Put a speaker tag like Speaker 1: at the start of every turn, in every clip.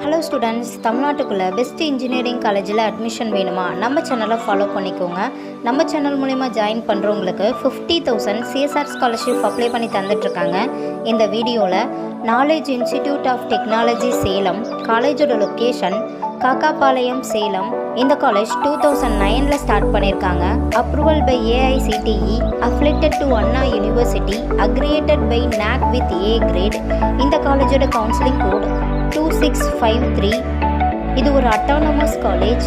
Speaker 1: Hello students, தமிழ்நாட்டுக்குள்ளே best engineering காலேஜில் admission வேணுமா? நம்ம சேனலை ஃபாலோ பண்ணிக்கோங்க. நம்ம சேனல் மூலிமா ஜாயின் பண்ணுறவங்களுக்கு 50,000 சிஎஸ்ஆர் ஸ்காலர்ஷிப் அப்ளை பண்ணி தந்துட்டுருக்காங்க. இந்த வீடியோவில் knowledge institute of technology Salem, காலேஜோட லொக்கேஷன் காக்காபாளையம் சேலம். இந்த காலேஜ் 2009 ஸ்டார்ட் பண்ணியிருக்காங்க. Approval by AICTE, affiliated to Anna university, accredited by NAC with A grade. இந்த காலேஜோட கவுன்சிலிங் கோட் 2653. இது ஒரு அட்டானமஸ் காலேஜ்.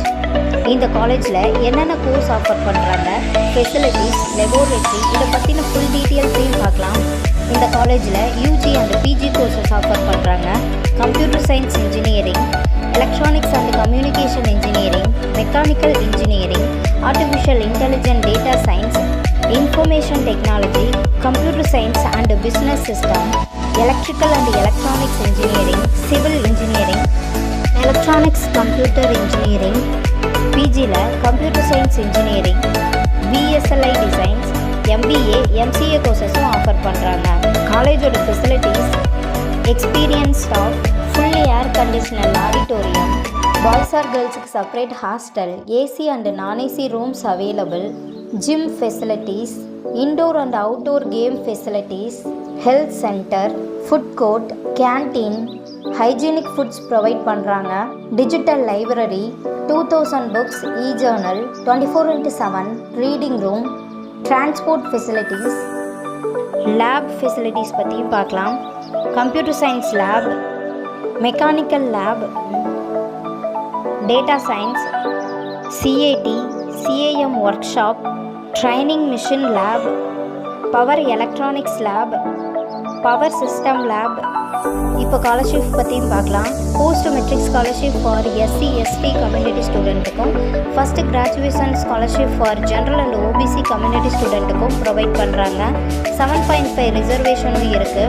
Speaker 1: இந்த காலேஜில் என்னென்ன கோர்ஸ் ஆஃபர் பண்ணுறாங்க, ஃபெசிலிட்டிஸ், லெபோரேட்டரி, இதை பற்றின ஃபுல் டீட்டெயில்ஸையும் பார்க்கலாம். இந்த காலேஜில் UG and PG courses offer பண்ணுறாங்க. Computer science engineering, electronics and communication engineering, mechanical engineering, artificial intelligent data science, information technology, computer science and business system, electrical and electronics engineering, civil engineering, electronics computer engineering. பிஜியில் computer science engineering, BSLI designs, MBA, MCA கோர்சஸும் offer பண்ணுறாங்க. காலேஜோட facilities: experience staff, fully air conditional auditorium, boys or கேர்ள்ஸுக்கு separate hostel, AC and non AC rooms available, gym facilities, indoor and outdoor game facilities, health centre, food court, canteen, hygienic foods provide பண்ணுறாங்க. Digital library, 2000 books, journal, 24/7 reading room, transport facilities. Lab facilities பற்றியும் பார்க்கலாம். Computer science lab, mechanical lab, data science, CAT, CAM workshop, training machine lab, power electronics lab, power system lab. இப்போ scholarship பற்றியும் பார்க்கலாம். Post matric scholarship for SC ST community ஸ்டூடெண்ட்டுக்கும், first graduation scholarship for general and OBC community ஸ்டூடெண்ட்டுக்கும் provide பண்ணுறாங்க. 7.5 ரிசர்வேஷனும் இருக்குது.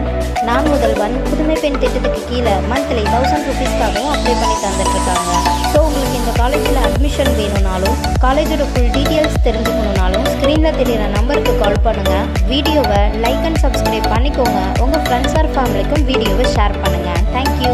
Speaker 1: நான் முதல்வன் புதுமை பெண் திட்டத்துக்கு கீழே மந்த்லி 1000 ருபீஸ்க்காகவும் அப்ளை பண்ணி தந்துட்டுருக்காங்க. ஸோ உங்களுக்கு இந்த காலேஜில் அட்மிஷன் வேணும்னாலும், காலேஜோட ஃபுல் டீட்டெயில்ஸ் தெரிஞ்சுக்கணுன்னாலும் ஸ்க்ரீனில் தெரியிற நம்பருக்கு கால் பண்ணுங்கள். வீடியோவை லைக் அண்ட் சப்ஸ்கிரைப் பண்ணிக்கோங்க. உங்கள் ஃப்ரெண்ட்ஸ் ஆர் ஃபேமிலிக்கும் வீடியோவை ஷேர் பண்ணுங்கள். தேங்க்யூ.